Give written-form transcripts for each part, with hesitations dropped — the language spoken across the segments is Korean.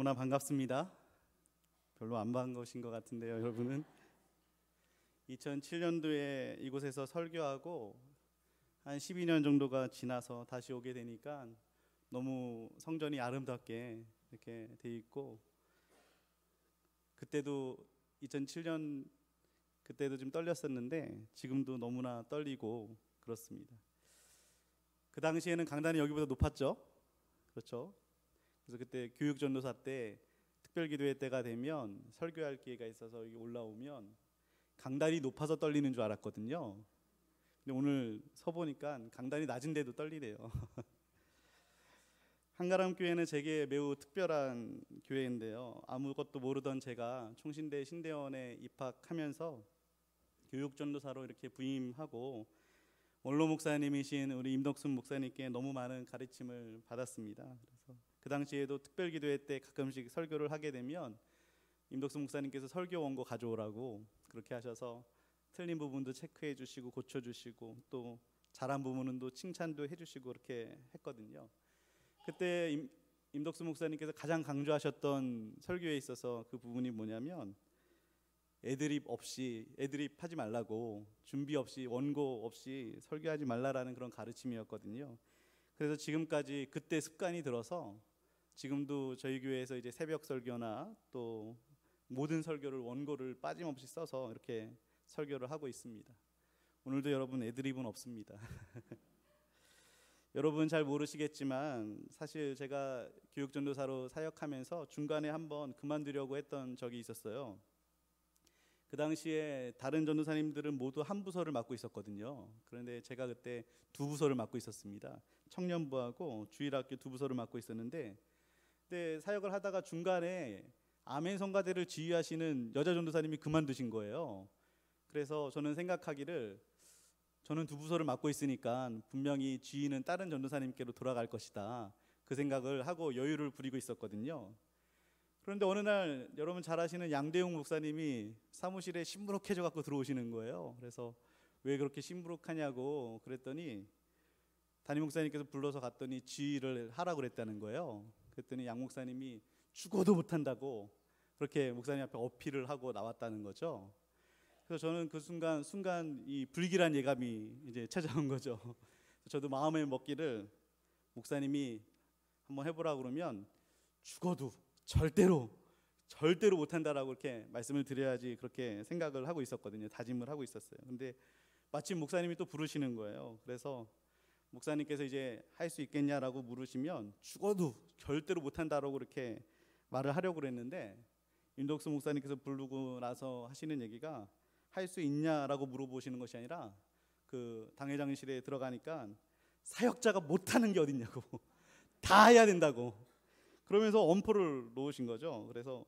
너무나 반갑습니다. 별로 안 반가우신 것 같은데요, 여러분은. 2007년도에 이곳에서 설교하고 한 12년 정도가 지나서 다시 오게 되니까 너무 성전이 아름답게 이렇게 돼 있고, 그때도 2007년 그때도 좀 떨렸었는데 지금도 너무나 떨리고 그렇습니다. 그 당시에는 강단이 여기보다 높았죠. 그렇죠. 그래서 그때 교육전도사 때 특별기도회 때가 되면 설교할 기회가 있어서 여기 올라오면 강단이 높아서 떨리는 줄 알았거든요. 근데 오늘 서보니까 강단이 낮은데도 떨리네요. 한가람 교회는 제게 매우 특별한 교회인데요. 아무것도 모르던 제가 총신대 신대원에 입학하면서 교육전도사로 이렇게 부임하고 원로 목사님이신 우리 임덕순 목사님께 너무 많은 가르침을 받았습니다. 그래서 그 당시에도 특별기도회 때 가끔씩 설교를 하게 되면 임덕순 목사님께서 설교 원고 가져오라고 그렇게 하셔서 틀린 부분도 체크해 주시고 고쳐 주시고 또 잘한 부분은 또 칭찬도 해 주시고 그렇게 했거든요. 그때 임덕순 목사님께서 가장 강조하셨던 설교에 있어서 그 부분이 뭐냐면 애드립 하지 말라고, 준비 없이 원고 없이 설교하지 말라라는 그런 가르침이었거든요. 그래서 지금까지 그때 습관이 들어서 지금도 저희 교회에서 이제 새벽 설교나 또 모든 설교를 원고를 빠짐없이 써서 이렇게 설교를 하고 있습니다. 오늘도 여러분 애드립은 없습니다. 여러분 잘 모르시겠지만 사실 제가 교육전도사로 사역하면서 중간에 한번 그만두려고 했던 적이 있었어요. 그 당시에 다른 전도사님들은 모두 한 부서를 맡고 있었거든요. 그런데 제가 그때 두 부서를 맡고 있었습니다. 청년부하고 주일학교 두 부서를 맡고 있었는데, 그때 사역을 하다가 중간에 아멘 성가대를 지휘하시는 여자 전도사님이 그만두신 거예요. 그래서 저는 생각하기를 저는 두 부서를 맡고 있으니까 분명히 지휘는 다른 전도사님께로 돌아갈 것이다, 그 생각을 하고 여유를 부리고 있었거든요. 그런데 어느 날 여러분 잘 아시는 양대용 목사님이 사무실에 심부룩해져 갖고 들어오시는 거예요. 그래서 왜 그렇게 심부룩하냐고 그랬더니 담임 목사님께서 불러서 갔더니 지휘를 하라고 그랬다는 거예요. 그랬더니 양 목사님이 죽어도 못한다고 그렇게 목사님 앞에 어필을 하고 나왔다는 거죠. 그래서 저는 그 순간 이 불길한 예감이 이제 찾아온 거죠. 저도 마음에 먹기를 목사님이 한번 해보라 그러면 죽어도 절대로 못한다라고 이렇게 말씀을 드려야지 그렇게 생각을 하고 있었거든요. 다짐을 하고 있었어요. 근데 마침 목사님이 또 부르시는 거예요. 그래서 목사님께서 이제 할 수 있겠냐라고 물으시면 죽어도 절대로 못한다라고 이렇게 말을 하려고 그랬는데 임덕수 목사님께서 부르고 나서 하시는 얘기가 할 수 있냐라고 물어보시는 것이 아니라 그 당회장실에 들어가니까 사역자가 못하는 게 어딨냐고 다 해야 된다고 그러면서 엄포를 놓으신 거죠. 그래서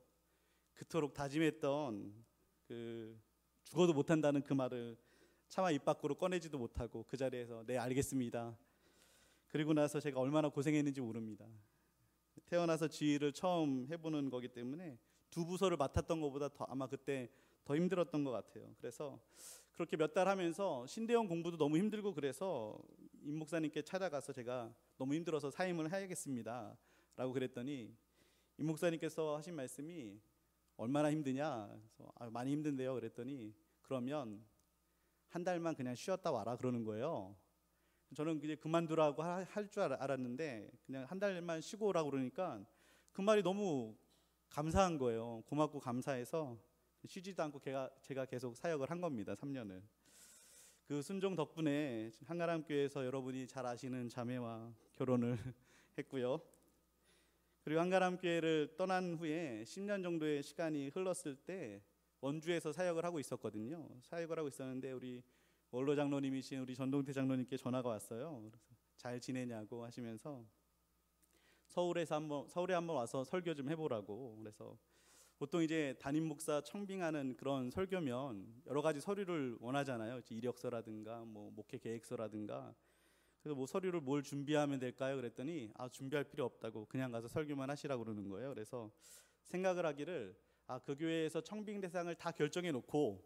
그토록 다짐했던 그 죽어도 못한다는 그 말을 차마 입 밖으로 꺼내지도 못하고 그 자리에서 네 알겠습니다. 그리고 나서 제가 얼마나 고생했는지 모릅니다. 태어나서 지휘를 처음 해보는 거기 때문에 두 부서를 맡았던 것보다 아마 그때 더 힘들었던 것 같아요. 그래서 그렇게 몇 달 하면서 신대원 공부도 너무 힘들고 그래서 임 목사님께 찾아가서 제가 너무 힘들어서 사임을 해야겠습니다 라고 그랬더니 임 목사님께서 하신 말씀이 얼마나 힘드냐, 그래서 많이 힘든데요 그랬더니 그러면 한 달만 그냥 쉬었다 와라 그러는 거예요. 저는 이제 그만두라고 할 줄 알았는데 그냥 한 달만 쉬고 오라고 그러니까 그 말이 너무 감사한 거예요. 고맙고 감사해서 쉬지도 않고 제가 계속 사역을 한 겁니다. 3년을. 그 순종 덕분에 한가람 교회에서 여러분이 잘 아시는 자매와 결혼을 했고요. 그리고 한가람 교회를 떠난 후에 10년 정도의 시간이 흘렀을 때 원주에서 사역을 하고 있었거든요. 사역을 하고 있었는데 우리 원로 장로님이신 우리 전동태 장로님께 전화가 왔어요. 그래서 잘 지내냐고 하시면서 서울에 한번 와서 설교 좀 해보라고. 그래서 보통 이제 담임 목사 청빙하는 그런 설교면 여러 가지 서류를 원하잖아요. 이력서라든가 뭐 목회 계획서라든가. 그래서 뭐 서류를 뭘 준비하면 될까요? 그랬더니 준비할 필요 없다고 그냥 가서 설교만 하시라고 그러는 거예요. 그래서 생각을 하기를 그 교회에서 청빙 대상을 다 결정해 놓고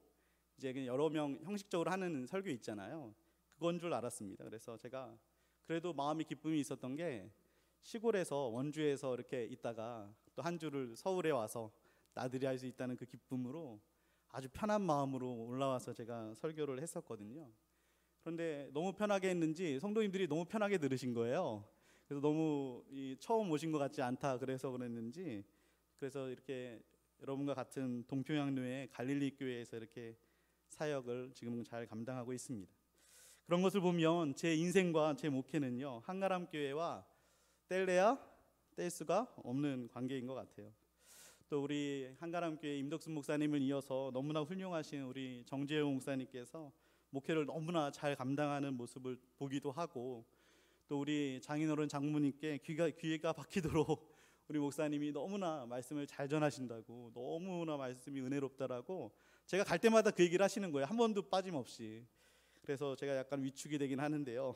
이제 그냥 여러 명 형식적으로 하는 설교 있잖아요. 그건 줄 알았습니다. 그래서 제가 그래도 마음이 기쁨이 있었던 게 시골에서 원주에서 이렇게 있다가 또 한 주를 서울에 와서 나들이 할 수 있다는 그 기쁨으로 아주 편한 마음으로 올라와서 제가 설교를 했었거든요. 그런데 너무 편하게 했는지 성도님들이 너무 편하게 들으신 거예요. 그래서 너무 처음 오신 것 같지 않다 그래서 그랬는지, 그래서 이렇게 여러분과 같은 동평양로의 갈릴리 교회에서 이렇게 사역을 지금 잘 감당하고 있습니다. 그런 것을 보면 제 인생과 제 목회는요, 한가람 교회와 뗄래야 뗄 수가 없는 관계인 것 같아요. 또 우리 한가람 교회 임덕순 목사님을 이어서 너무나 훌륭하신 우리 정재용 목사님께서 목회를 너무나 잘 감당하는 모습을 보기도 하고, 또 우리 장인어른 장모님께 귀가 박히도록 우리 목사님이 너무나 말씀을 잘 전하신다고, 너무나 말씀이 은혜롭다라고 제가 갈 때마다 그 얘기를 하시는 거예요. 한 번도 빠짐없이. 그래서 제가 약간 위축이 되긴 하는데요.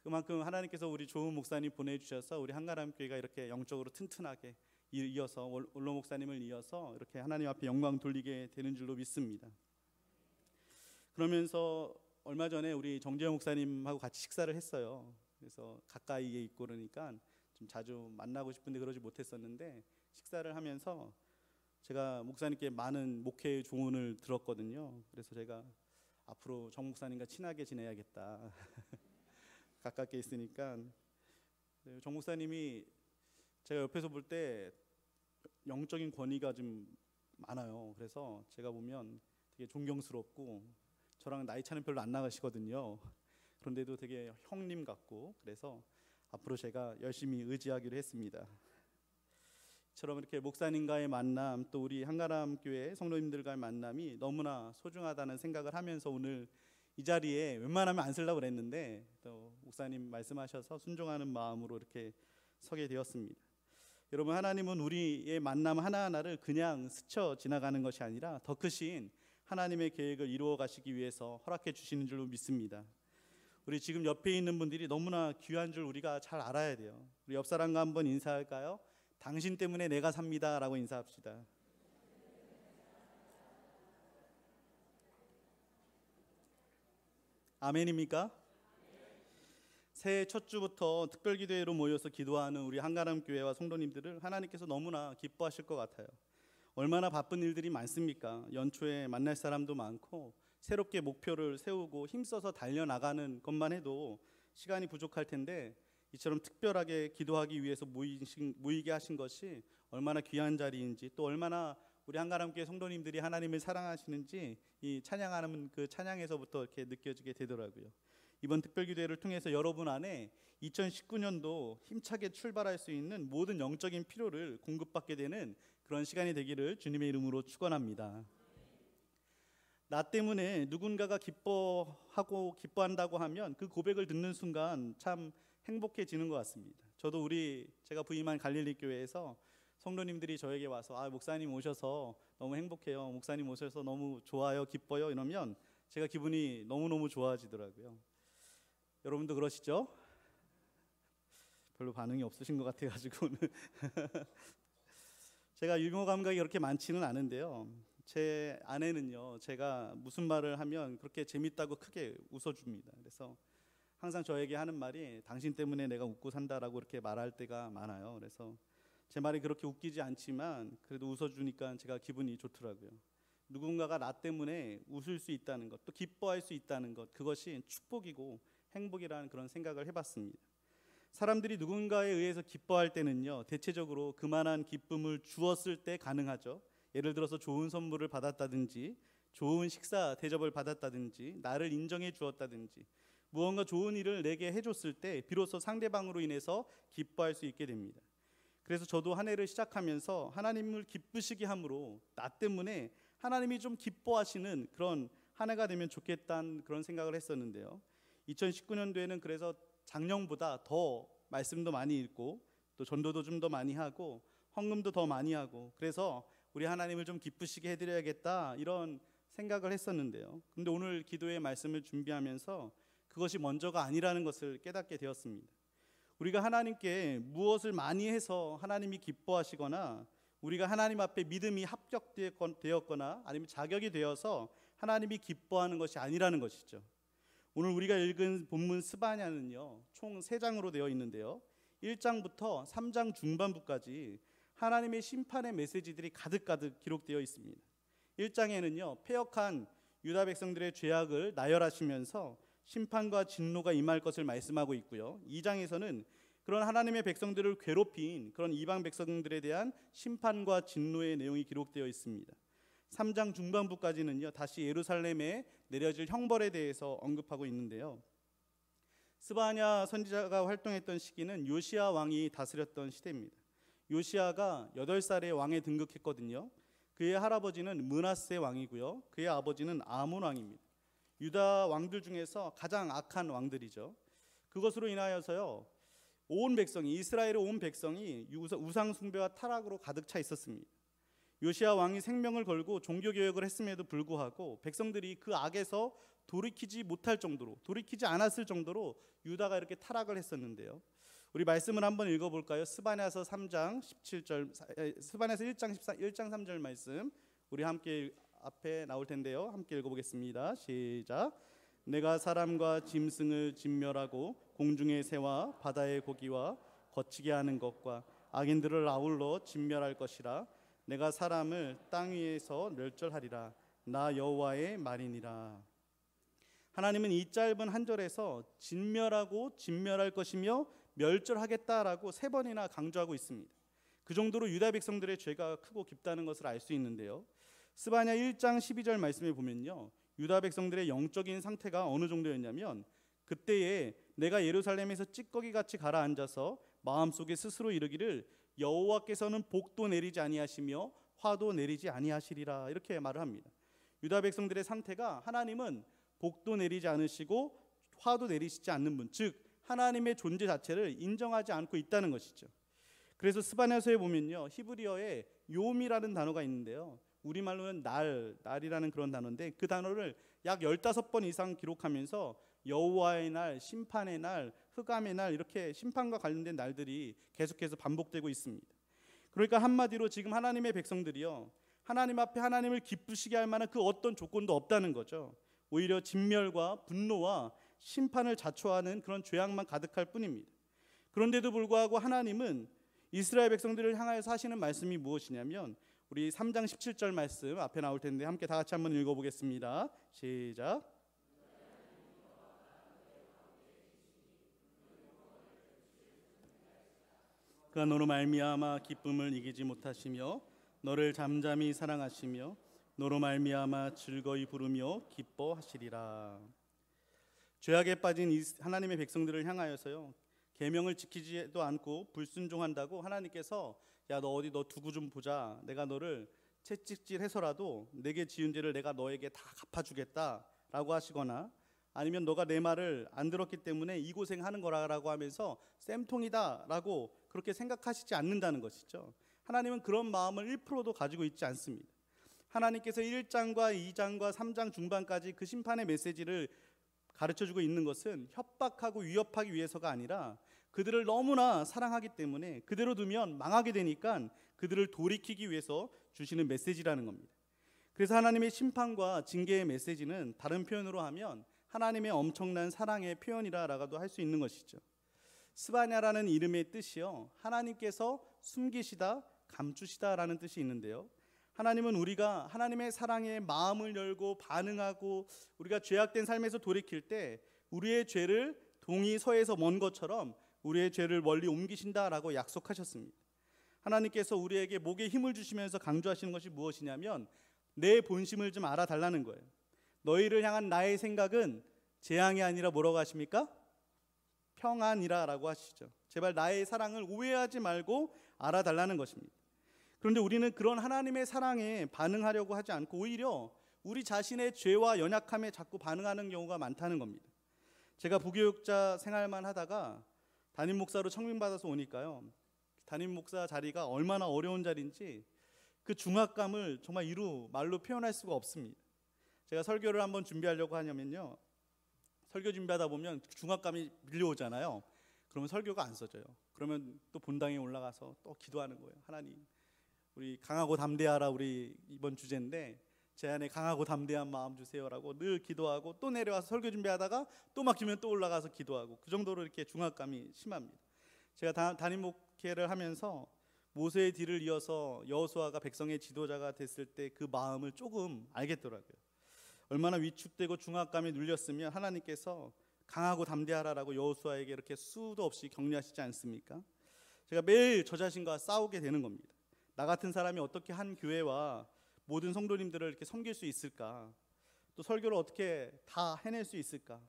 그만큼 하나님께서 우리 좋은 목사님 보내주셔서 우리 한가람 교회가 이렇게 영적으로 튼튼하게 이어서 원로 목사님을 이어서 이렇게 하나님 앞에 영광 돌리게 되는 줄로 믿습니다. 그러면서 얼마 전에 우리 정재영 목사님하고 같이 식사를 했어요. 그래서 가까이에 있고 그러니까 좀 자주 만나고 싶은데 그러지 못했었는데, 식사를 하면서 제가 목사님께 많은 목회의 조언을 들었거든요. 그래서 제가 앞으로 정 목사님과 친하게 지내야겠다. 가깝게 있으니까. 정 목사님이 제가 옆에서 볼 때 영적인 권위가 좀 많아요. 그래서 제가 보면 되게 존경스럽고, 저랑 나이 차는 별로 안 나가시거든요. 그런데도 되게 형님 같고, 그래서 앞으로 제가 열심히 의지하기로 했습니다. 이처럼 이렇게 목사님과의 만남, 또 우리 한가람 교회 성도님들과의 만남이 너무나 소중하다는 생각을 하면서 오늘 이 자리에 웬만하면 안 쓰려고 그랬는데 또 목사님 말씀하셔서 순종하는 마음으로 이렇게 서게 되었습니다. 여러분, 하나님은 우리의 만남 하나하나를 그냥 스쳐 지나가는 것이 아니라 더 크신 하나님의 계획을 이루어 가시기 위해서 허락해 주시는 줄로 믿습니다. 우리 지금 옆에 있는 분들이 너무나 귀한 줄 우리가 잘 알아야 돼요. 우리 옆 사람과 한번 인사할까요? 당신 때문에 내가 삽니다 라고 인사합시다. 아멘입니까? 새해 첫 주부터 특별기도회로 모여서 기도하는 우리 한가람 교회와 성도님들을 하나님께서 너무나 기뻐하실 것 같아요. 얼마나 바쁜 일들이 많습니까? 연초에 만날 사람도 많고, 새롭게 목표를 세우고 힘써서 달려나가는 것만 해도 시간이 부족할 텐데, 이처럼 특별하게 기도하기 위해서 모이게 하신 것이 얼마나 귀한 자리인지, 또 얼마나 우리 한가람교회 성도님들이 하나님을 사랑하시는지 이 찬양하는 그 찬양에서부터 이렇게 느껴지게 되더라고요. 이번 특별기도회를 통해서 여러분 안에 2019년도 힘차게 출발할 수 있는 모든 영적인 필요를 공급받게 되는 그런 시간이 되기를 주님의 이름으로 축원합니다. 나 때문에 누군가가 기뻐하고 기뻐한다고 하면 그 고백을 듣는 순간 참 행복해지는 것 같습니다. 저도 제가 부임한 갈릴리 교회에서 성도님들이 저에게 와서 목사님 오셔서 너무 행복해요, 목사님 오셔서 너무 좋아요, 기뻐요 이러면 제가 기분이 너무너무 좋아지더라고요. 여러분도 그러시죠? 별로 반응이 없으신 것 같아가지고 제가 유머 감각이 그렇게 많지는 않은데요, 제 아내는요, 제가 무슨 말을 하면 그렇게 재밌다고 크게 웃어줍니다. 그래서 항상 저에게 하는 말이 당신 때문에 내가 웃고 산다라고 이렇게 말할 때가 많아요. 그래서 제 말이 그렇게 웃기지 않지만 그래도 웃어주니까 제가 기분이 좋더라고요. 누군가가 나 때문에 웃을 수 있다는 것, 또 기뻐할 수 있다는 것, 그것이 축복이고 행복이라는 그런 생각을 해봤습니다. 사람들이 누군가에 의해서 기뻐할 때는요, 대체적으로 그만한 기쁨을 주었을 때 가능하죠. 예를 들어서 좋은 선물을 받았다든지, 좋은 식사 대접을 받았다든지, 나를 인정해 주었다든지, 무언가 좋은 일을 내게 해줬을 때 비로소 상대방으로 인해서 기뻐할 수 있게 됩니다. 그래서 저도 한 해를 시작하면서 하나님을 기쁘시게 함으로 나 때문에 하나님이 좀 기뻐하시는 그런 한 해가 되면 좋겠다는 그런 생각을 했었는데요, 2019년도에는 그래서 작년보다 더 말씀도 많이 읽고, 또 전도도 좀 더 많이 하고, 헌금도 더 많이 하고, 그래서 우리 하나님을 좀 기쁘시게 해드려야겠다 이런 생각을 했었는데요, 근데 오늘 기도의 말씀을 준비하면서 그것이 먼저가 아니라는 것을 깨닫게 되었습니다. 우리가 하나님께 무엇을 많이 해서 하나님이 기뻐하시거나, 우리가 하나님 앞에 믿음이 합격되었거나 아니면 자격이 되어서 하나님이 기뻐하는 것이 아니라는 것이죠. 오늘 우리가 읽은 본문 스바냐는요, 총 3장으로 되어 있는데요, 1장부터 3장 중반부까지 하나님의 심판의 메시지들이 가득가득 기록되어 있습니다. 1장에는요, 패역한 유다 백성들의 죄악을 나열하시면서 심판과 진노가 임할 것을 말씀하고 있고요. 2장에서는 그런 하나님의 백성들을 괴롭힌 그런 이방 백성들에 대한 심판과 진노의 내용이 기록되어 있습니다. 3장 중반부까지는요, 다시 예루살렘에 내려질 형벌에 대해서 언급하고 있는데요. 스바냐 선지자가 활동했던 시기는 요시야 왕이 다스렸던 시대입니다. 요시야가 8살에 왕에 등극했거든요. 그의 할아버지는 므낫세 왕이고요, 그의 아버지는 아몬 왕입니다. 유다 왕들 중에서 가장 악한 왕들이죠. 그것으로 인하여서요, 온 백성이, 이스라엘의 온 백성이 우상 숭배와 타락으로 가득 차 있었습니다. 요시야 왕이 생명을 걸고 종교 개혁을 했음에도 불구하고 백성들이 그 악에서 돌이키지 못할 정도로, 돌이키지 않았을 정도로 유다가 이렇게 타락을 했었는데요. 우리 말씀을 한번 읽어볼까요? 스바냐서 3장 17절, 스바냐서 1장 3절 말씀 우리 함께 앞에 나올 텐데요. 함께 읽어보겠습니다. 시작. 내가 사람과 짐승을 진멸하고 공중의 새와 바다의 고기와 거치게 하는 것과 악인들을 아울러 진멸할 것이라. 내가 사람을 땅 위에서 멸절하리라. 나 여호와의 말이니라. 하나님은 이 짧은 한 절에서 진멸하고 진멸할 것이며 멸절하겠다라고 3번이나 강조하고 있습니다. 그 정도로 유다 백성들의 죄가 크고 깊다는 것을 알 수 있는데요. 스바냐 1장 12절 말씀에 보면요, 유다 백성들의 영적인 상태가 어느 정도였냐면, 그때에 내가 예루살렘에서 찌꺼기같이 가라앉아서 마음속에 스스로 이르기를 여호와께서는 복도 내리지 아니하시며 화도 내리지 아니하시리라, 이렇게 말을 합니다. 유다 백성들의 상태가 하나님은 복도 내리지 않으시고 화도 내리시지 않는 분, 즉 하나님의 존재 자체를 인정하지 않고 있다는 것이죠. 그래서 스바냐서에 보면요, 히브리어에 요미라는 단어가 있는데요, 우리말로는 날이라는 그런 단어인데, 그 단어를 약 15번 이상 기록하면서 여호와의 날, 심판의 날, 흑암의 날, 이렇게 심판과 관련된 날들이 계속해서 반복되고 있습니다. 그러니까 한마디로 지금 하나님의 백성들이요, 하나님 앞에 하나님을 기쁘시게 할 만한 그 어떤 조건도 없다는 거죠. 오히려 진멸과 분노와 심판을 자초하는 그런 죄악만 가득할 뿐입니다. 그런데도 불구하고 하나님은 이스라엘 백성들을 향하여서 하시는 말씀이 무엇이냐면, 우리 3장 17절 말씀 앞에 나올 텐데 함께 다 같이 한번 읽어보겠습니다. 시작. 그가 너로 말미암아 기쁨을 이기지 못하시며 너를 잠잠히 사랑하시며 너로 말미암아 즐거이 부르며 기뻐하시리라. 죄악에 빠진 하나님의 백성들을 향하여서요, 계명을 지키지도 않고 불순종한다고 하나님께서 야, 너 어디 너 두고 좀 보자, 내가 너를 채찍질해서라도 내게 지은 죄를 내가 너에게 다 갚아주겠다라고 하시거나, 아니면 너가 내 말을 안 들었기 때문에 이 고생하는 거라고 하면서 쌤통이다라고 그렇게 생각하시지 않는다는 것이죠. 하나님은 그런 마음을 1%도 가지고 있지 않습니다. 하나님께서 1장과 2장과 3장 중반까지 그 심판의 메시지를 가르쳐주고 있는 것은 협박하고 위협하기 위해서가 아니라 그들을 너무나 사랑하기 때문에 그대로 두면 망하게 되니까 그들을 돌이키기 위해서 주시는 메시지라는 겁니다. 그래서 하나님의 심판과 징계의 메시지는 다른 표현으로 하면 하나님의 엄청난 사랑의 표현이라고도 할 수 있는 것이죠. 스바냐라는 이름의 뜻이요, 하나님께서 숨기시다, 감추시다라는 뜻이 있는데요, 하나님은 우리가 하나님의 사랑에 마음을 열고 반응하고 우리가 죄악된 삶에서 돌이킬 때 우리의 죄를 동이 서에서 먼 것처럼 우리의 죄를 멀리 옮기신다라고 약속하셨습니다. 하나님께서 우리에게 목에 힘을 주시면서 강조하시는 것이 무엇이냐면, 내 본심을 좀 알아달라는 거예요. 너희를 향한 나의 생각은 재앙이 아니라 뭐라고 하십니까? 평안이라고 하시죠. 제발 나의 사랑을 오해하지 말고 알아달라는 것입니다. 그런데 우리는 그런 하나님의 사랑에 반응하려고 하지 않고 오히려 우리 자신의 죄와 연약함에 자꾸 반응하는 경우가 많다는 겁니다. 제가 부교육자 생활만 하다가 담임 목사로 청빙받아서 오니까요, 담임 목사 자리가 얼마나 어려운 자리인지 그 중압감을 정말 말로 표현할 수가 없습니다. 제가 설교를 한번 준비하려고 하냐면요, 설교 준비하다 보면 중압감이 밀려오잖아요. 그러면 설교가 안 써져요. 그러면 또 본당에 올라가서 또 기도하는 거예요. 하나님, 우리 강하고 담대하라, 우리 이번 주제인데 제 안에 강하고 담대한 마음 주세요라고 늘 기도하고, 또 내려와서 설교 준비하다가 또 막히면 또 올라가서 기도하고, 그 정도로 이렇게 중압감이 심합니다. 제가 담임 목회를 하면서 모세의 뒤를 이어서 여호수아가 백성의 지도자가 됐을 때 그 마음을 조금 알겠더라고요. 얼마나 위축되고 중압감에 눌렸으면 하나님께서 강하고 담대하라라고 여호수아에게 이렇게 수도 없이 격려하시지 않습니까? 제가 매일 저 자신과 싸우게 되는 겁니다. 나 같은 사람이 어떻게 한 교회와 모든 성도님들을 이렇게 섬길 수 있을까? 또 설교를 어떻게 다 해낼 수 있을까?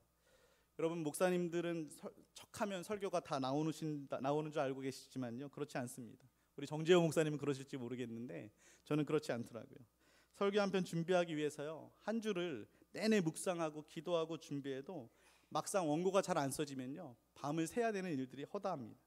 여러분, 목사님들은 척하면 설교가 다 나오는 줄 알고 계시지만요, 그렇지 않습니다. 우리 정재호 목사님은 그러실지 모르겠는데 저는 그렇지 않더라고요. 설교 한 편 준비하기 위해서요, 한 주를 내내 묵상하고 기도하고 준비해도 막상 원고가 잘 안 써지면요, 밤을 새야 되는 일들이 허다합니다.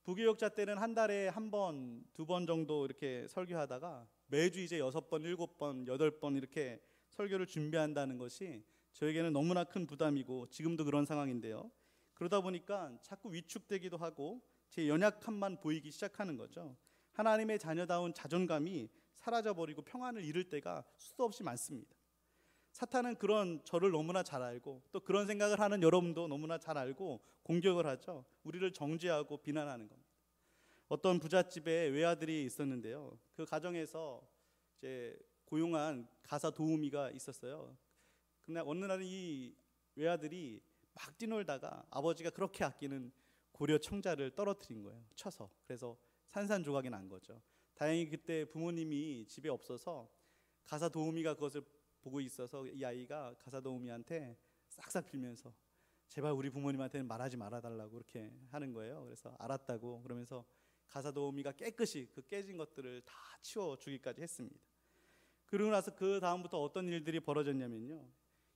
부교육자 때는 한 달에 한 번, 두 번 정도 이렇게 설교하다가 매주 이제 6번, 7번, 8번 이렇게 설교를 준비한다는 것이 저에게는 너무나 큰 부담이고 지금도 그런 상황인데요. 그러다 보니까 자꾸 위축되기도 하고 제 연약함만 보이기 시작하는 거죠. 하나님의 자녀다운 자존감이 사라져버리고 평안을 잃을 때가 수도 없이 많습니다. 사탄은 그런 저를 너무나 잘 알고 또 그런 생각을 하는 여러분도 너무나 잘 알고 공격을 하죠. 우리를 정죄하고 비난하는 겁니다. 어떤 부잣집에 외아들이 있었는데요, 그 가정에서 이제 고용한 가사 도우미가 있었어요. 근데 어느 날은 이 외아들이 막 뛰놀다가 아버지가 그렇게 아끼는 고려 청자를 떨어뜨린 거예요, 쳐서. 그래서 산산조각이 난 거죠. 다행히 그때 부모님이 집에 없어서 가사 도우미가 그것을 보고 있어서 이 아이가 가사 도우미한테 싹싹 빌면서 제발 우리 부모님한테는 말하지 말아달라고 그렇게 하는 거예요. 그래서 알았다고 그러면서 가사 도우미가 깨끗이 그 깨진 것들을 다 치워주기까지 했습니다. 그러고 나서 그 다음부터 어떤 일들이 벌어졌냐면요,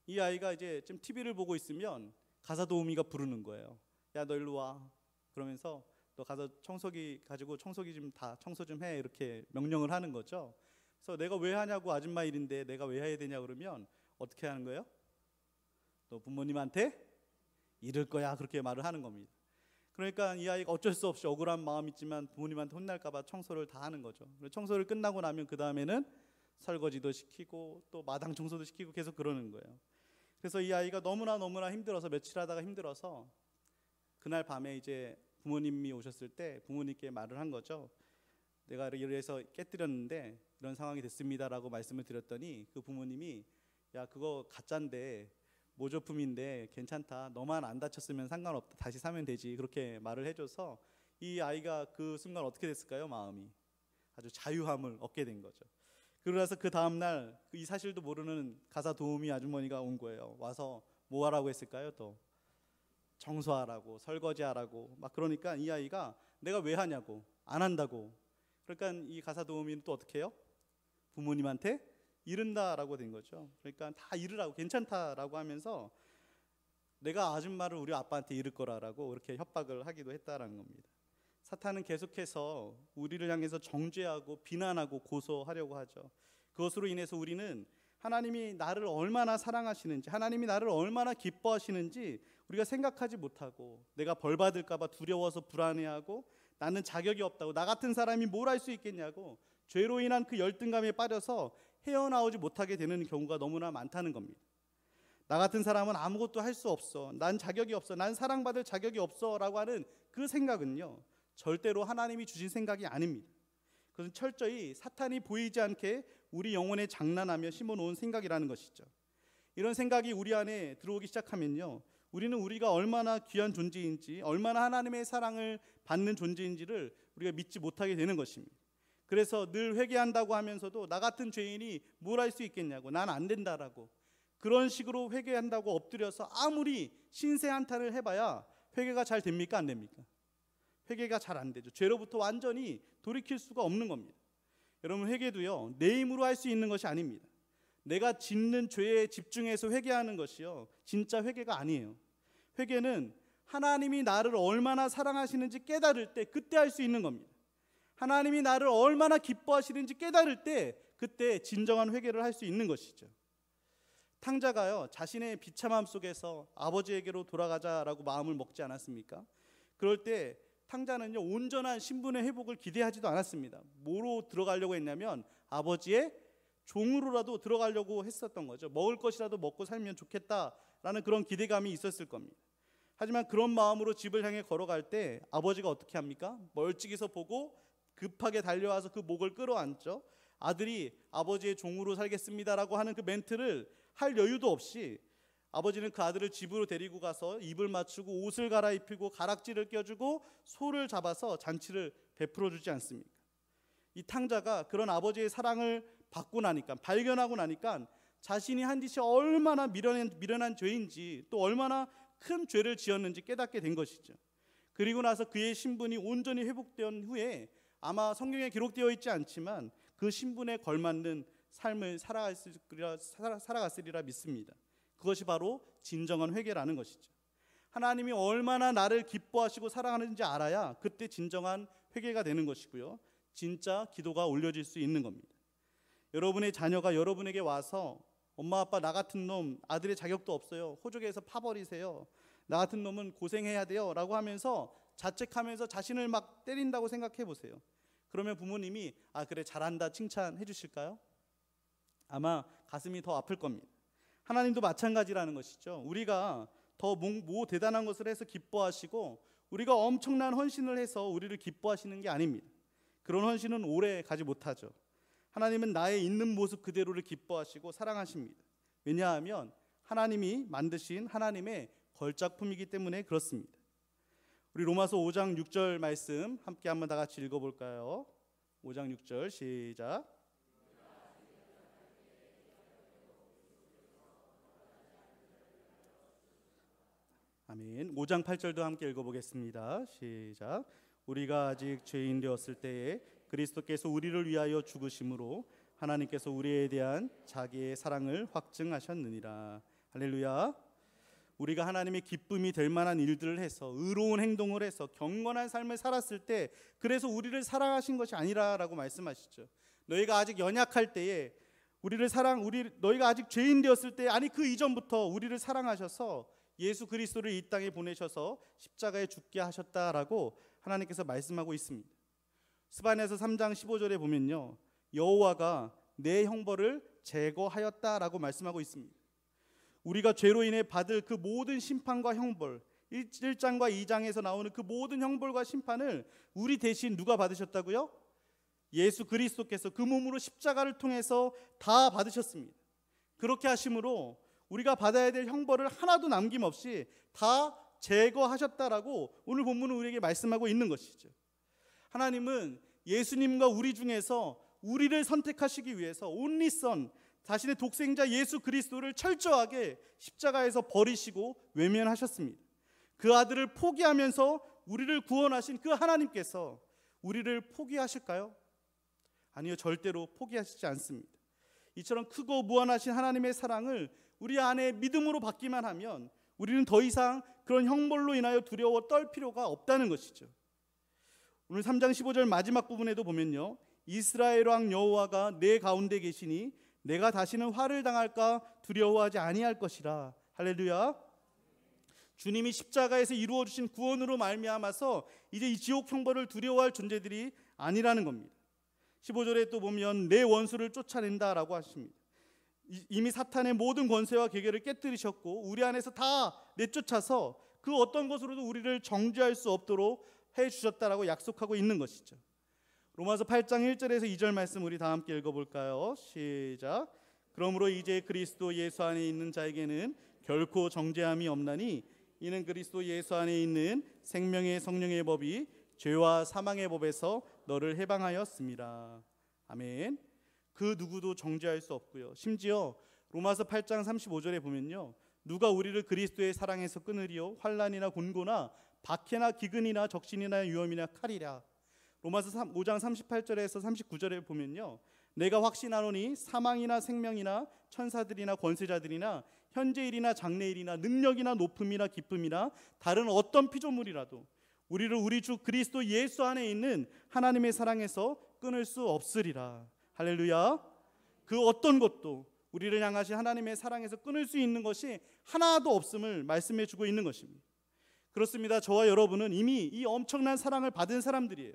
이 아이가 이제 좀 TV를 보고 있으면 가사 도우미가 부르는 거예요. 야, 너 일로 와. 그러면서 너 가서 청소기 가지고 청소기 좀 다 청소 좀 해, 이렇게 명령을 하는 거죠. 그래서 내가 왜 하냐고, 아줌마 일인데 내가 왜 해야 되냐 그러면 어떻게 하는 거예요? 너 부모님한테 이럴 거야, 그렇게 말을 하는 겁니다. 그러니까 이 아이가 어쩔 수 없이 억울한 마음이 있지만 부모님한테 혼날까 봐 청소를 다 하는 거죠. 청소를 끝나고 나면 그 다음에는 설거지도 시키고 또 마당 청소도 시키고 계속 그러는 거예요. 그래서 이 아이가 너무나 힘들어서 며칠 하다가 힘들어서 그날 밤에 이제 부모님이 오셨을 때 부모님께 말을 한 거죠. 내가 이래서 깨뜨렸는데 이런 상황이 됐습니다라고 말씀을 드렸더니 그 부모님이 야, 그거 가짜인데 모조품인데 괜찮다, 너만 안 다쳤으면 상관없다, 다시 사면 되지, 그렇게 말을 해줘서 이 아이가 그 순간 어떻게 됐을까요? 마음이 아주 자유함을 얻게 된 거죠. 그러고서 그 다음날 이 사실도 모르는 가사 도우미 아주머니가 온 거예요. 와서 뭐 하라고 했을까요? 또 청소하라고, 설거지하라고 막. 그러니까 이 아이가 내가 왜 하냐고, 안 한다고. 그러니까 이 가사 도우미는 또 어떻게 해요? 부모님한테 이른다라고 된 거죠. 그러니까 다 이르라고, 괜찮다라고 하면서 내가 아줌마를 우리 아빠한테 이를 거라라고 그렇게 협박을 하기도 했다라는 겁니다. 사탄은 계속해서 우리를 향해서 정죄하고 비난하고 고소하려고 하죠. 그것으로 인해서 우리는 하나님이 나를 얼마나 사랑하시는지, 하나님이 나를 얼마나 기뻐하시는지 우리가 생각하지 못하고, 내가 벌 받을까 봐 두려워서 불안해하고, 나는 자격이 없다고, 나 같은 사람이 뭘 할 수 있겠냐고 죄로 인한 그 열등감에 빠져서 헤어나오지 못하게 되는 경우가 너무나 많다는 겁니다. 나 같은 사람은 아무것도 할 수 없어, 난 자격이 없어, 난 사랑받을 자격이 없어 라고 하는 그 생각은요, 절대로 하나님이 주신 생각이 아닙니다. 그것은 철저히 사탄이 보이지 않게 우리 영혼에 장난하며 심어놓은 생각이라는 것이죠. 이런 생각이 우리 안에 들어오기 시작하면요, 우리는 우리가 얼마나 귀한 존재인지, 얼마나 하나님의 사랑을 받는 존재인지를 우리가 믿지 못하게 되는 것입니다. 그래서 늘 회개한다고 하면서도 나 같은 죄인이 뭘 할 수 있겠냐고, 난 안 된다라고, 그런 식으로 회개한다고 엎드려서 아무리 신세 한탄을 해봐야 회개가 잘 됩니까? 안 됩니까? 회개가 잘 안 되죠. 죄로부터 완전히 돌이킬 수가 없는 겁니다. 여러분, 회개도요, 내 힘으로 할 수 있는 것이 아닙니다. 내가 짓는 죄에 집중해서 회개하는 것이요, 진짜 회개가 아니에요. 회개는 하나님이 나를 얼마나 사랑하시는지 깨달을 때 그때 할 수 있는 겁니다. 하나님이 나를 얼마나 기뻐하시는지 깨달을 때 그때 진정한 회개를 할 수 있는 것이죠. 탕자가요, 자신의 비참함 속에서 아버지에게로 돌아가자라고 마음을 먹지 않았습니까? 그럴 때 탕자는요, 온전한 신분의 회복을 기대하지도 않았습니다. 뭐로 들어가려고 했냐면 아버지의 종으로라도 들어가려고 했었던 거죠. 먹을 것이라도 먹고 살면 좋겠다라는 그런 기대감이 있었을 겁니다. 하지만 그런 마음으로 집을 향해 걸어갈 때 아버지가 어떻게 합니까? 멀찍이서 보고 급하게 달려와서 그 목을 끌어안죠. 아들이 아버지의 종으로 살겠습니다라고 하는 그 멘트를 할 여유도 없이 아버지는 그 아들을 집으로 데리고 가서 입을 맞추고 옷을 갈아입히고 가락지를 껴주고 소를 잡아서 잔치를 베풀어 주지 않습니까? 이 탕자가 그런 아버지의 사랑을 받고 나니까, 발견하고 나니까 자신이 한 짓이 얼마나 미련한 죄인지, 또 얼마나 큰 죄를 지었는지 깨닫게 된 것이죠. 그리고 나서 그의 신분이 온전히 회복된 후에 아마 성경에 기록되어 있지 않지만 그 신분에 걸맞는 삶을 살아갔으리라 믿습니다. 그것이 바로 진정한 회개라는 것이죠. 하나님이 얼마나 나를 기뻐하시고 사랑하는지 알아야 그때 진정한 회개가 되는 것이고요, 진짜 기도가 올려질 수 있는 겁니다. 여러분의 자녀가 여러분에게 와서 엄마 아빠 나 같은 놈 아들의 자격도 없어요, 호적에서 파버리세요, 나 같은 놈은 고생해야 돼요 라고 하면서 자책하면서 자신을 막 때린다고 생각해 보세요. 그러면 부모님이 그래 잘한다 칭찬해 주실까요? 아마 가슴이 더 아플 겁니다. 하나님도 마찬가지라는 것이죠. 우리가 더 대단한 것을 해서 기뻐하시고 우리가 엄청난 헌신을 해서 우리를 기뻐하시는 게 아닙니다. 그런 헌신은 오래 가지 못하죠. 하나님은 나의 있는 모습 그대로를 기뻐하시고 사랑하십니다. 왜냐하면 하나님이 만드신 하나님의 걸작품이기 때문에 그렇습니다. 우리 로마서 5장 6절 말씀 함께 한번 다 같이 읽어볼까요? 5장 6절 시작. 아멘. 5장 8절도 함께 읽어보겠습니다. 시작. 우리가 아직 죄인 되었을 때에 그리스도께서 우리를 위하여 죽으심으로 하나님께서 우리에 대한 자기의 사랑을 확증하셨느니라. 할렐루야. 우리가 하나님의 기쁨이 될 만한 일들을 해서 의로운 행동을 해서 경건한 삶을 살았을 때 그래서 우리를 사랑하신 것이 아니라라고 말씀하시죠. 너희가 아직 연약할 때에 너희가 아직 죄인 되었을 때, 아니 그 이전부터 우리를 사랑하셔서 예수 그리스도를 이 땅에 보내셔서 십자가에 죽게 하셨다라고 하나님께서 말씀하고 있습니다. 스바냐서 3장 15절에 보면요, 여호와가 내 형벌을 제거하였다라고 말씀하고 있습니다. 우리가 죄로 인해 받을 그 모든 심판과 형벌, 1장과 2장에서 나오는 그 모든 형벌과 심판을 우리 대신 누가 받으셨다고요? 예수 그리스도께서 그 몸으로 십자가를 통해서 다 받으셨습니다. 그렇게 하심으로 우리가 받아야 될 형벌을 하나도 남김없이 다 제거하셨다라고 오늘 본문은 우리에게 말씀하고 있는 것이죠. 하나님은 예수님과 우리 중에서 우리를 선택하시기 위해서 only son, 자신의 독생자 예수 그리스도를 철저하게 십자가에서 버리시고 외면하셨습니다. 그 아들을 포기하면서 우리를 구원하신 그 하나님께서 우리를 포기하실까요? 아니요, 절대로 포기하시지 않습니다. 이처럼 크고 무한하신 하나님의 사랑을 우리 안에 믿음으로 받기만 하면 우리는 더 이상 그런 형벌로 인하여 두려워 떨 필요가 없다는 것이죠. 오늘 3장 15절 마지막 부분에도 보면요, 이스라엘 왕 여호와가 내 가운데 계시니 내가 다시는 화를 당할까 두려워하지 아니할 것이라. 할렐루야. 주님이 십자가에서 이루어 주신 구원으로 말미암아서 이제 이 지옥 형벌을 두려워할 존재들이 아니라는 겁니다. 15절에 또 보면 내 원수를 쫓아낸다라고 하십니다. 이미 사탄의 모든 권세와 계계를 깨뜨리셨고 우리 안에서 다 내쫓아서 그 어떤 것으로도 우리를 정죄할 수 없도록 해주셨다라고 약속하고 있는 것이죠. 로마서 8장 1절에서 2절 말씀 우리 다 함께 읽어볼까요? 시작. 그러므로 이제 그리스도 예수 안에 있는 자에게는 결코 정죄함이 없나니 이는 그리스도 예수 안에 있는 생명의 성령의 법이 죄와 사망의 법에서 너를 해방하였습니다. 아멘. 그 누구도 정죄할 수 없고요. 심지어 로마서 8장 35절에 보면요, 누가 우리를 그리스도의 사랑에서 끊으리요? 환난이나 곤고나 박해나 기근이나 적신이나 위험이나 칼이랴. 로마서 5장 38절에서 39절에 보면요, 내가 확신하노니 사망이나 생명이나 천사들이나 권세자들이나 현재일이나 장래일이나 능력이나 높음이나 기쁨이나 다른 어떤 피조물이라도 우리를 우리 주 그리스도 예수 안에 있는 하나님의 사랑에서 끊을 수 없으리라. 할렐루야. 그 어떤 것도 우리를 향하신 하나님의 사랑에서 끊을 수 있는 것이 하나도 없음을 말씀해 주고 있는 것입니다. 그렇습니다. 저와 여러분은 이미 이 엄청난 사랑을 받은 사람들이에요.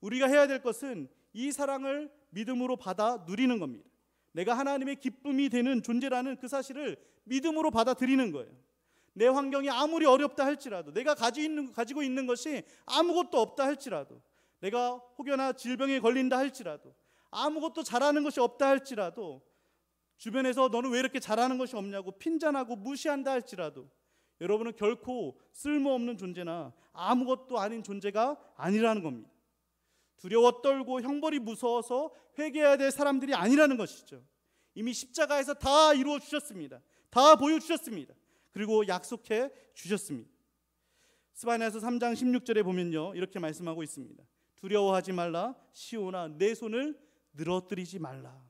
우리가 해야 될 것은 이 사랑을 믿음으로 받아 누리는 겁니다. 내가 하나님의 기쁨이 되는 존재라는 그 사실을 믿음으로 받아들이는 거예요. 내 환경이 아무리 어렵다 할지라도, 내가 가지고 있는 것이 아무것도 없다 할지라도, 내가 혹여나 질병에 걸린다 할지라도, 아무것도 잘하는 것이 없다 할지라도, 주변에서 너는 왜 이렇게 잘하는 것이 없냐고 핀잔하고 무시한다 할지라도, 여러분은 결코 쓸모없는 존재나 아무것도 아닌 존재가 아니라는 겁니다. 두려워 떨고 형벌이 무서워서 회개해야 될 사람들이 아니라는 것이죠. 이미 십자가에서 다 이루어 주셨습니다. 다 보여주셨습니다. 그리고 약속해 주셨습니다. 스바냐서 3장 16절에 보면요, 이렇게 말씀하고 있습니다. 두려워하지 말라. 시온아, 내 손을 늘어뜨리지 말라.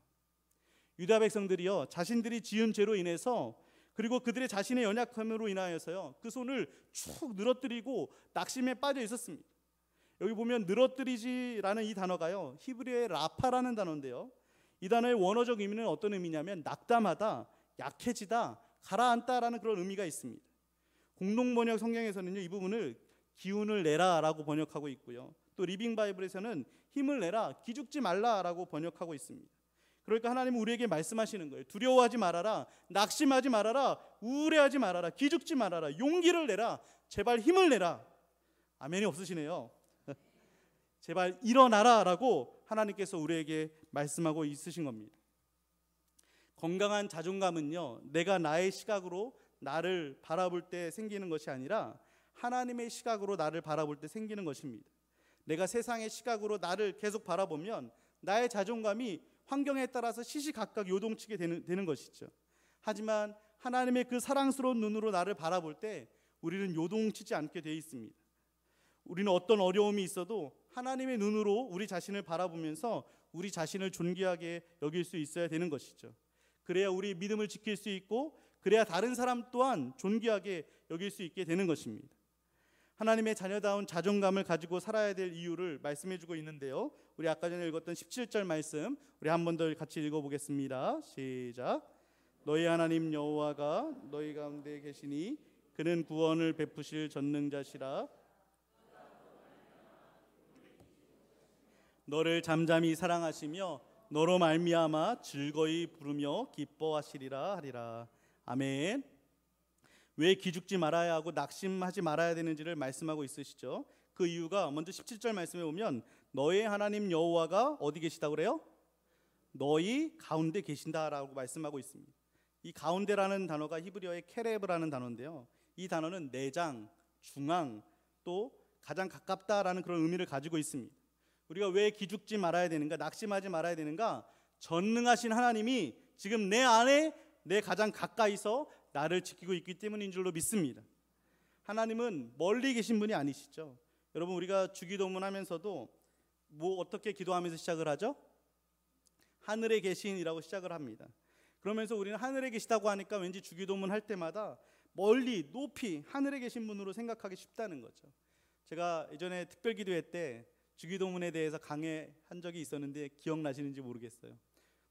유다 백성들이요, 자신들이 지은 죄로 인해서, 그리고 그들의 자신의 연약함으로 인하여서요, 그 손을 쭉 늘어뜨리고 낙심에 빠져 있었습니다. 여기 보면 늘어뜨리지라는 이 단어가요, 히브리어의 라파라는 단어인데요, 이 단어의 원어적 의미는 어떤 의미냐면 낙담하다, 약해지다, 가라앉다라는 그런 의미가 있습니다. 공동번역 성경에서는요, 이 부분을 기운을 내라라고 번역하고 있고요, 또 리빙 바이블에서는 힘을 내라, 기죽지 말라라고 번역하고 있습니다. 그러니까 하나님은 우리에게 말씀하시는 거예요. 두려워하지 말아라, 낙심하지 말아라, 우울해하지 말아라, 기죽지 말아라, 용기를 내라, 제발 힘을 내라. 아멘이 없으시네요. 제발 일어나라 라고 하나님께서 우리에게 말씀하고 있으신 겁니다. 건강한 자존감은요, 내가 나의 시각으로 나를 바라볼 때 생기는 것이 아니라 하나님의 시각으로 나를 바라볼 때 생기는 것입니다. 내가 세상의 시각으로 나를 계속 바라보면 나의 자존감이 환경에 따라서 시시각각 요동치게 되는 것이죠. 하지만 하나님의 그 사랑스러운 눈으로 나를 바라볼 때 우리는 요동치지 않게 되어 있습니다. 우리는 어떤 어려움이 있어도 하나님의 눈으로 우리 자신을 바라보면서 우리 자신을 존귀하게 여길 수 있어야 되는 것이죠. 그래야 우리 믿음을 지킬 수 있고, 그래야 다른 사람 또한 존귀하게 여길 수 있게 되는 것입니다. 하나님의 자녀다운 자존감을 가지고 살아야 될 이유를 말씀해 주고 있는데요, 우리 아까 전에 읽었던 17절 말씀 우리 한 번 더 같이 읽어보겠습니다. 시작. 너희 하나님 여호와가 너희 가운데 계시니 그는 구원을 베푸실 전능자시라. 너를 잠잠히 사랑하시며 너로 말미암아 즐거이 부르며 기뻐하시리라 하리라. 아멘. 왜 기죽지 말아야 하고 낙심하지 말아야 되는지를 말씀하고 있으시죠. 그 이유가 먼저 17절 말씀에 보면 너의 하나님 여호와가 어디 계시다고 그래요? 너희 가운데 계신다라고 말씀하고 있습니다. 이 가운데라는 단어가 히브리어의 케레브라는 단어인데요, 이 단어는 내장, 중앙, 또 가장 가깝다라는 그런 의미를 가지고 있습니다. 우리가 왜 기죽지 말아야 되는가, 낙심하지 말아야 되는가? 전능하신 하나님이 지금 내 안에, 내 가장 가까이서 나를 지키고 있기 때문인 줄로 믿습니다. 하나님은 멀리 계신 분이 아니시죠. 여러분, 우리가 주기도문 하면서도 뭐 어떻게 기도하면서 시작을 하죠? 하늘에 계신이라고 시작을 합니다. 그러면서 우리는 하늘에 계시다고 하니까 왠지 주기도문 할 때마다 멀리 높이 하늘에 계신 분으로 생각하기 쉽다는 거죠. 제가 예전에 특별기도회 때 주기도문에 대해서 강해한 적이 있었는데 기억나시는지 모르겠어요.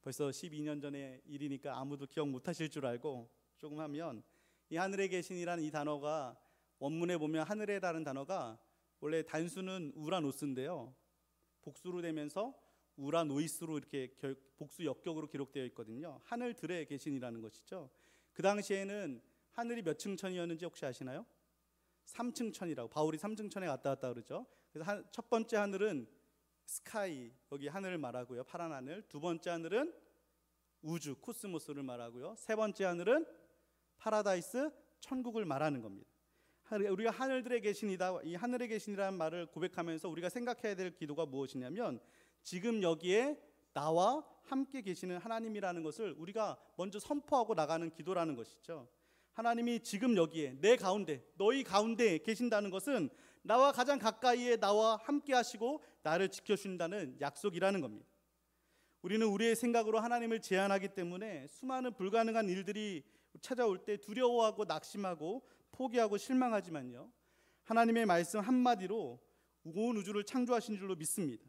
벌써 12년 전의 일이니까 아무도 기억 못하실 줄 알고 조금 하면, 이 하늘에 계신이라는 이 단어가 원문에 보면 하늘에라는 단어가 원래 단수는 우라노스인데요, 복수로 되면서 우라노이스로 이렇게 복수 역격으로 기록되어 있거든요. 하늘들에 계신이라는 것이죠. 그 당시에는 하늘이 몇 층천이었는지 혹시 아시나요? 3층 천이라고, 바울이 3층 천에 갔다 왔다 그러죠. 그래서 첫 번째 하늘은 스카이, 여기 하늘을 말하고요, 파란 하늘. 두 번째 하늘은 우주, 코스모스를 말하고요. 세 번째 하늘은 파라다이스, 천국을 말하는 겁니다. 우리가 하늘들에 계신이다, 이 하늘에 계신이라는 말을 고백하면서 우리가 생각해야 될 기도가 무엇이냐면, 지금 여기에 나와 함께 계시는 하나님이라는 것을 우리가 먼저 선포하고 나가는 기도라는 것이죠. 하나님이 지금 여기에 내 가운데, 너희 가운데 계신다는 것은 나와 가장 가까이에 나와 함께 하시고 나를 지켜준다는 약속이라는 겁니다. 우리는 우리의 생각으로 하나님을 제한하기 때문에 수많은 불가능한 일들이 찾아올 때 두려워하고 낙심하고 포기하고 실망하지만요, 하나님의 말씀 한마디로 온 우주를 창조하신 줄로 믿습니다.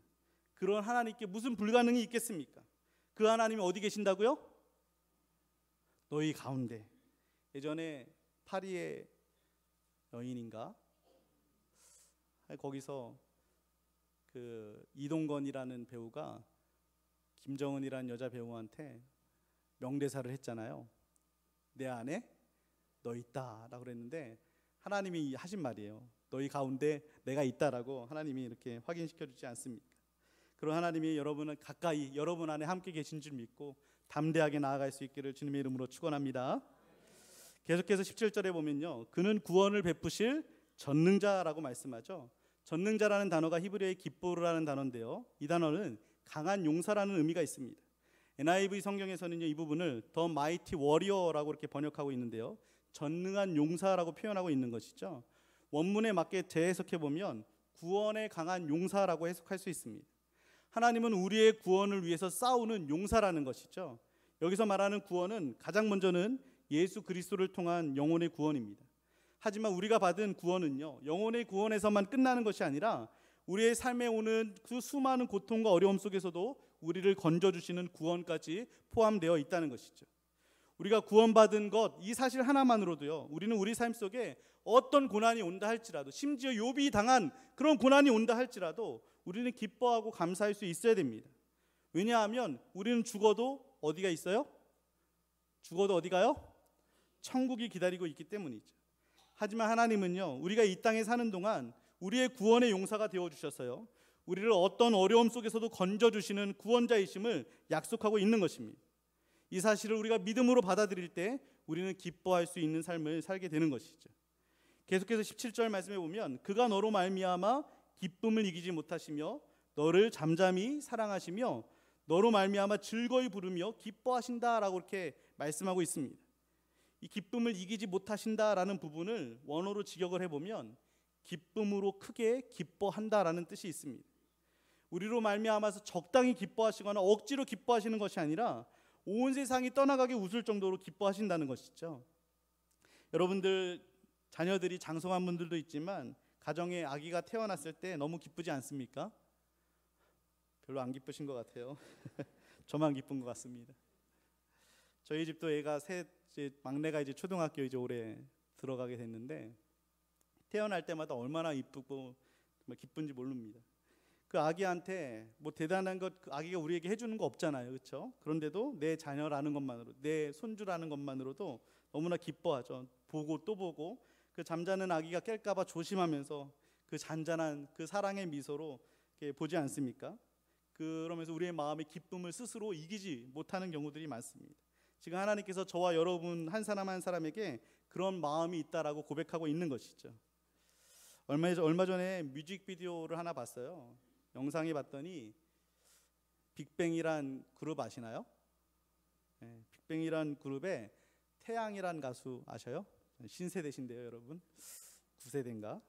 그런 하나님께 무슨 불가능이 있겠습니까? 그 하나님이 어디 계신다고요? 너희 가운데. 예전에 파리의 여인인가? 거기서 그 이동건이라는 배우가 김정은이라는 여자 배우한테 명대사를 했잖아요. 내 안에 너 있다라고 그랬는데 하나님이 하신 말이에요. 너희 가운데 내가 있다라고 하나님이 이렇게 확인시켜 주지 않습니까? 그런 하나님이 여러분은 가까이 여러분 안에 함께 계신 줄 믿고 담대하게 나아갈 수 있기를 주님의 이름으로 축원합니다. 계속해서 17절에 보면요, 그는 구원을 베푸실 전능자라고 말씀하죠. 전능자라는 단어가 히브리어의 기쁘르라는 단어인데요, 이 단어는 강한 용사라는 의미가 있습니다. NIV 성경에서는요, 이 부분을 The Mighty Warrior라고 이렇게 번역하고 있는데요, 전능한 용사라고 표현하고 있는 것이죠. 원문에 맞게 재해석해 보면 구원에 강한 용사라고 해석할 수 있습니다. 하나님은 우리의 구원을 위해서 싸우는 용사라는 것이죠. 여기서 말하는 구원은 가장 먼저는 예수 그리스도를 통한 영혼의 구원입니다. 하지만 우리가 받은 구원은요, 영혼의 구원에서만 끝나는 것이 아니라 우리의 삶에 오는 그 수많은 고통과 어려움 속에서도 우리를 건져주시는 구원까지 포함되어 있다는 것이죠. 우리가 구원받은 것, 이 사실 하나만으로도요, 우리는 우리 삶 속에 어떤 고난이 온다 할지라도, 심지어 욥이 당한 그런 고난이 온다 할지라도 우리는 기뻐하고 감사할 수 있어야 됩니다. 왜냐하면 우리는 죽어도 어디가 있어요? 죽어도 어디 가요? 천국이 기다리고 있기 때문이죠. 하지만 하나님은요, 우리가 이 땅에 사는 동안 우리의 구원의 용사가 되어주셨어요. 우리를 어떤 어려움 속에서도 건져주시는 구원자이심을 약속하고 있는 것입니다. 이 사실을 우리가 믿음으로 받아들일 때 우리는 기뻐할 수 있는 삶을 살게 되는 것이죠. 계속해서 17절 말씀해 보면 그가 너로 말미암아 기쁨을 이기지 못하시며 너를 잠잠히 사랑하시며 너로 말미암아 즐거이 부르며 기뻐하신다라고 이렇게 말씀하고 있습니다. 이 기쁨을 이기지 못하신다라는 부분을 원어로 직역을 해보면 기쁨으로 크게 기뻐한다라는 뜻이 있습니다. 우리로 말미암아서 적당히 기뻐하시거나 억지로 기뻐하시는 것이 아니라 온 세상이 떠나가게 웃을 정도로 기뻐하신다는 것이죠. 여러분들 자녀들이 장성한 분들도 있지만 가정에 아기가 태어났을 때 너무 기쁘지 않습니까? 별로 안 기쁘신 것 같아요. 저만 기쁜 것 같습니다. 저희 집도 애가 막내가 이제 초등학교 이제 올해 들어가게 됐는데 태어날 때마다 얼마나 이쁘고 정말 기쁜지 모릅니다. 그 아기한테 뭐 대단한 것, 그 아기가 우리에게 해주는 거 없잖아요, 그렇죠? 그런데도 내 자녀라는 것만으로, 내 손주라는 것만으로도 너무나 기뻐하죠. 보고 또 보고 그 잠자는 아기가 깰까봐 조심하면서 그 잔잔한 그 사랑의 미소로 이렇게 보지 않습니까? 그러면서 우리의 마음의 기쁨을 스스로 이기지 못하는 경우들이 많습니다. 지금 하나님께서 저와 여러분 한 사람 한 사람에게 그런 마음이 있다라고 고백하고 있는 것이죠. 얼마 전에 뮤직비디오를 하나 봤어요. 영상에 봤더니 빅뱅이란 그룹 아시나요? 네, 빅뱅이란 그룹에 태양이란 가수 아셔요? 신세대신데요, 여러분. 9세대인가?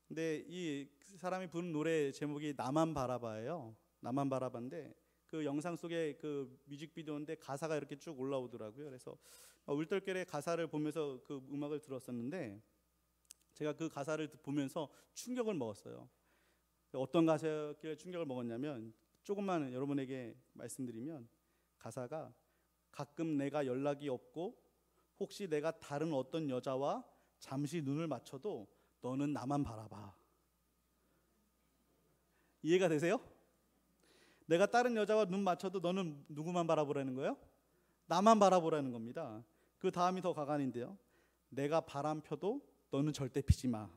근데 이 사람이 부른 노래 제목이 나만 바라봐예요. 나만 바라봐인데 그 영상 속에 그 뮤직비디오인데 가사가 이렇게 쭉 올라오더라고요. 그래서 울떨결에 가사를 보면서 그 음악을 들었었는데 제가 그 가사를 보면서 충격을 먹었어요. 어떤 가사였길래 충격을 먹었냐면, 조금만 여러분에게 말씀드리면 가사가 가끔 내가 연락이 없고 혹시 내가 다른 어떤 여자와 잠시 눈을 맞춰도 너는 나만 바라봐. 이해가 되세요? 내가 다른 여자와 눈 맞춰도 너는 누구만 바라보라는 거예요? 나만 바라보라는 겁니다. 그 다음이 더 가관인데요. 내가 바람 펴도 너는 절대 피지 마.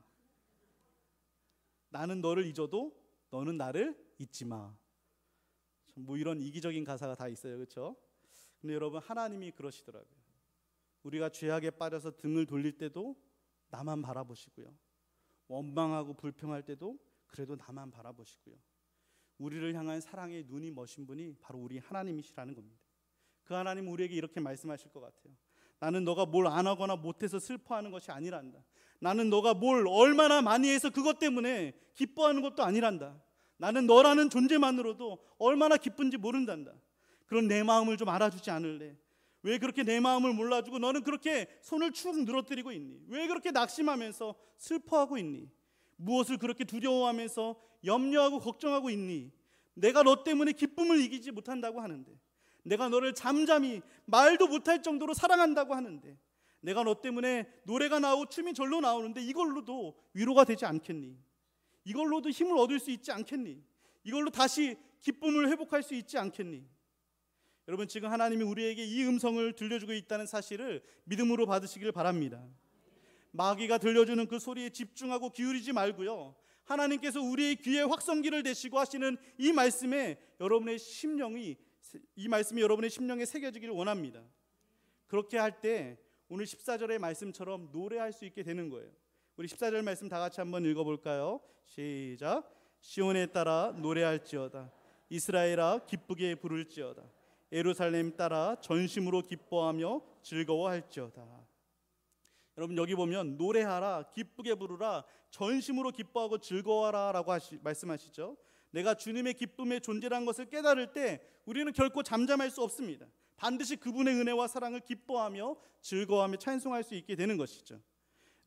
나는 너를 잊어도 너는 나를 잊지 마. 뭐 이런 이기적인 가사가 다 있어요, 그렇죠? 근데 여러분, 하나님이 그러시더라고요. 우리가 죄악에 빠져서 등을 돌릴 때도 나만 바라보시고요. 원망하고 불평할 때도 그래도 나만 바라보시고요. 우리를 향한 사랑의 눈이 머신 분이 바로 우리 하나님이시라는 겁니다. 그 하나님은 우리에게 이렇게 말씀하실 것 같아요. 나는 너가 뭘 안 하거나 못해서 슬퍼하는 것이 아니란다. 나는 너가 뭘 얼마나 많이 해서 그것 때문에 기뻐하는 것도 아니란다. 나는 너라는 존재만으로도 얼마나 기쁜지 모른단다. 그런 내 마음을 좀 알아주지 않을래? 왜 그렇게 내 마음을 몰라주고 너는 그렇게 손을 축 늘어뜨리고 있니? 왜 그렇게 낙심하면서 슬퍼하고 있니? 무엇을 그렇게 두려워하면서 염려하고 걱정하고 있니? 내가 너 때문에 기쁨을 이기지 못한다고 하는데, 내가 너를 잠잠히 말도 못할 정도로 사랑한다고 하는데, 내가 너 때문에 노래가 나오고 춤이 절로 나오는데 이걸로도 위로가 되지 않겠니? 이걸로도 힘을 얻을 수 있지 않겠니? 이걸로 다시 기쁨을 회복할 수 있지 않겠니? 여러분, 지금 하나님이 우리에게 이 음성을 들려주고 있다는 사실을 믿음으로 받으시길 바랍니다. 마귀가 들려주는 그 소리에 집중하고 기울이지 말고요, 하나님께서 우리의 귀에 확성기를 대시고 하시는 이 말씀이 여러분의 심령에 새겨지기를 원합니다. 그렇게 할 때 오늘 14절의 말씀처럼 노래할 수 있게 되는 거예요. 우리 14절 말씀 다 같이 한번 읽어볼까요? 시작. 시온에 따라 노래할지어다. 이스라엘아 기쁘게 부를지어다. 예루살렘 따라 전심으로 기뻐하며 즐거워할지어다. 여러분, 여기 보면 노래하라, 기쁘게 부르라, 전심으로 기뻐하고 즐거워하라 라고 말씀하시죠. 내가 주님의 기쁨의 존재라는 것을 깨달을 때 우리는 결코 잠잠할 수 없습니다. 반드시 그분의 은혜와 사랑을 기뻐하며 즐거워하며 찬송할 수 있게 되는 것이죠.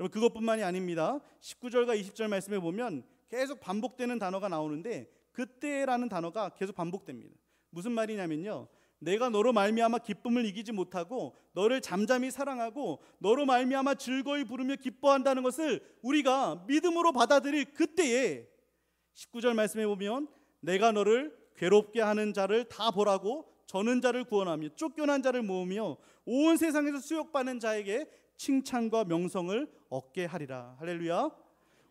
여러분, 그것뿐만이 아닙니다. 19절과 20절 말씀에 보면 계속 반복되는 단어가 나오는데 그때라는 단어가 계속 반복됩니다. 무슨 말이냐면요, 내가 너로 말미암아 기쁨을 이기지 못하고 너를 잠잠히 사랑하고 너로 말미암아 즐거이 부르며 기뻐한다는 것을 우리가 믿음으로 받아들일 그때에 19절 말씀에 보면 내가 너를 괴롭게 하는 자를 다 보라고 저는 자를 구원하며 쫓겨난 자를 모으며 온 세상에서 수욕받는 자에게 칭찬과 명성을 얻게 하리라. 할렐루야.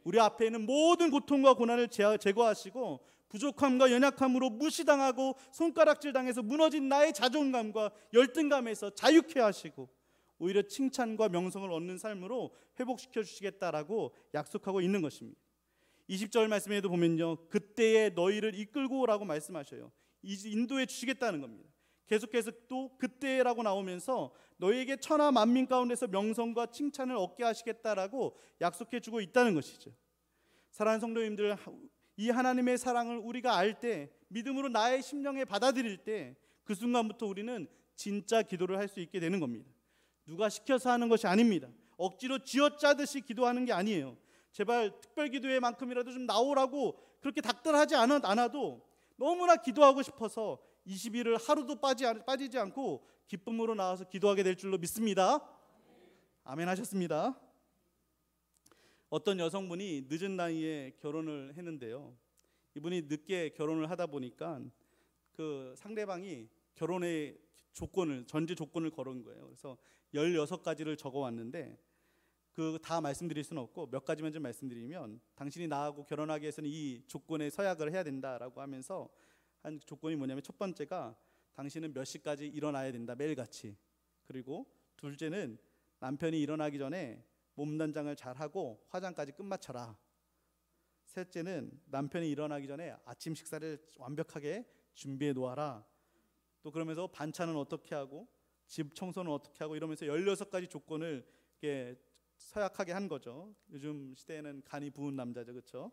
우리 앞에 있는 모든 고통과 고난을 제거하시고 부족함과 연약함으로 무시당하고 손가락질 당해서 무너진 나의 자존감과 열등감에서 자유케 하시고 오히려 칭찬과 명성을 얻는 삶으로 회복시켜 주시겠다라고 약속하고 있는 것입니다. 20절 말씀에도 보면요, 그때에 너희를 이끌고 오라고 말씀하셔요. 인도해 주시겠다는 겁니다. 계속해서 또 그때라고 나오면서 너희에게 천하 만민 가운데서 명성과 칭찬을 얻게 하시겠다라고 약속해 주고 있다는 것이죠. 사랑하는 성도님들, 이 하나님의 사랑을 우리가 알 때, 믿음으로 나의 심령에 받아들일 때 그 순간부터 우리는 진짜 기도를 할 수 있게 되는 겁니다. 누가 시켜서 하는 것이 아닙니다. 억지로 쥐어짜듯이 기도하는 게 아니에요. 제발 특별 기도회만큼이라도 좀 나오라고 그렇게 닥달하지 않아도 너무나 기도하고 싶어서 20일을 하루도 빠지지 않고 기쁨으로 나와서 기도하게 될 줄로 믿습니다. 아멘 하셨습니다. 어떤 여성분이 늦은 나이에 결혼을 했는데요, 이분이 늦게 결혼을 하다 보니까 그 상대방이 결혼의 전제 조건을 걸은 거예요. 그래서 16가지를 적어왔는데 그 다 말씀드릴 수는 없고 몇 가지만 좀 말씀드리면, 당신이 나하고 결혼하기 위해서는 이 조건에 서약을 해야 된다라고 하면서 한 조건이 뭐냐면, 첫 번째가 당신은 몇 시까지 일어나야 된다, 매일같이. 그리고 둘째는 남편이 일어나기 전에 몸단장을 잘하고 화장까지 끝마쳐라. 셋째는 남편이 일어나기 전에 아침 식사를 완벽하게 준비해 놓아라. 또 그러면서 반찬은 어떻게 하고 집 청소는 어떻게 하고 이러면서 16가지 조건을 이렇게 서약하게 한 거죠. 요즘 시대에는 간이 부은 남자죠, 그렇죠?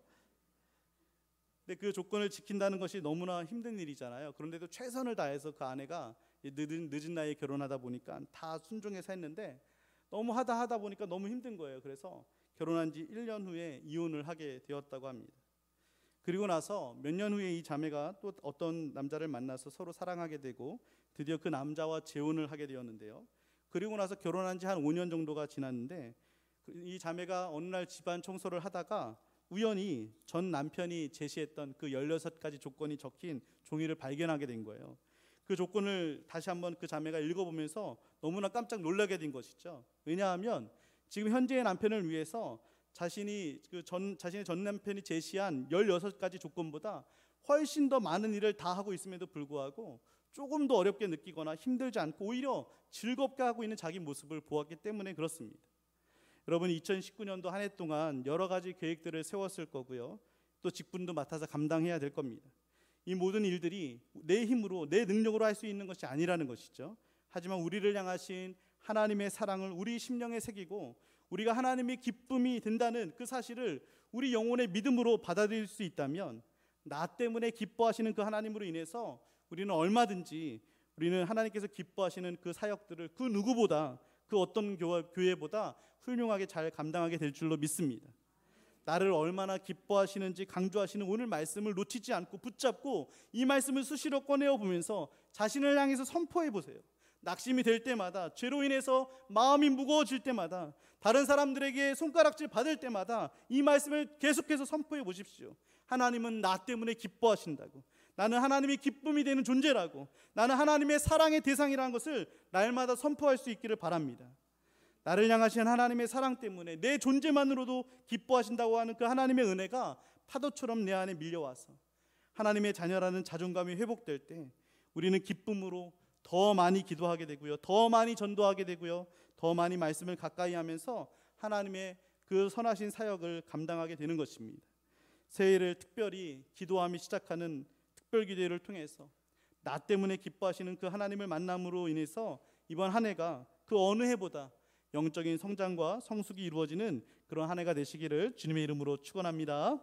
근데 그 조건을 지킨다는 것이 너무나 힘든 일이잖아요. 그런데도 최선을 다해서 그 아내가 늦은 나이에 결혼하다 보니까 다 순종해서 했는데 너무 하다 보니까 너무 힘든 거예요. 그래서 결혼한 지 1년 후에 이혼을 하게 되었다고 합니다. 그리고 나서 몇 년 후에 이 자매가 또 어떤 남자를 만나서 서로 사랑하게 되고 드디어 그 남자와 재혼을 하게 되었는데요. 그리고 나서 결혼한 지 한 5년 정도가 지났는데 이 자매가 어느 날 집안 청소를 하다가 우연히 전 남편이 제시했던 그 16가지 조건이 적힌 종이를 발견하게 된 거예요. 그 조건을 다시 한번 그 자매가 읽어보면서 너무나 깜짝 놀라게 된 것이죠. 왜냐하면 지금 현재의 남편을 위해서 자신의 전 남편이 제시한 16가지 조건보다 훨씬 더 많은 일을 다 하고 있음에도 불구하고 조금 더 어렵게 느끼거나 힘들지 않고 오히려 즐겁게 하고 있는 자기 모습을 보았기 때문에 그렇습니다. 여러분, 2019년도 한 해 동안 여러 가지 계획들을 세웠을 거고요, 또 직분도 맡아서 감당해야 될 겁니다. 이 모든 일들이 내 힘으로 내 능력으로 할 수 있는 것이 아니라는 것이죠. 하지만 우리를 향하신 하나님의 사랑을 우리 심령에 새기고 우리가 하나님의 기쁨이 된다는 그 사실을 우리 영혼의 믿음으로 받아들일 수 있다면, 나 때문에 기뻐하시는 그 하나님으로 인해서 우리는 얼마든지 우리는 하나님께서 기뻐하시는 그 사역들을 그 누구보다, 그 어떤 교회보다 훌륭하게 잘 감당하게 될 줄로 믿습니다. 나를 얼마나 기뻐하시는지 강조하시는 오늘 말씀을 놓치지 않고 붙잡고 이 말씀을 수시로 꺼내어 보면서 자신을 향해서 선포해 보세요. 낙심이 될 때마다, 죄로 인해서 마음이 무거워질 때마다, 다른 사람들에게 손가락질 받을 때마다 이 말씀을 계속해서 선포해 보십시오. 하나님은 나 때문에 기뻐하신다고, 나는 하나님의 기쁨이 되는 존재라고, 나는 하나님의 사랑의 대상이라는 것을 날마다 선포할 수 있기를 바랍니다. 나를 향하신 하나님의 사랑 때문에 내 존재만으로도 기뻐하신다고 하는 그 하나님의 은혜가 파도처럼 내 안에 밀려와서 하나님의 자녀라는 자존감이 회복될 때 우리는 기쁨으로 더 많이 기도하게 되고요, 더 많이 전도하게 되고요, 더 많이 말씀을 가까이 하면서 하나님의 그 선하신 사역을 감당하게 되는 것입니다. 새해를 특별히 기도하며 시작하는 특별 기도회를 통해서 나 때문에 기뻐하시는 그 하나님을 만남으로 인해서 이번 한 해가 그 어느 해보다 영적인 성장과 성숙이 이루어지는 그런 한 해가 되시기를 주님의 이름으로 축원합니다.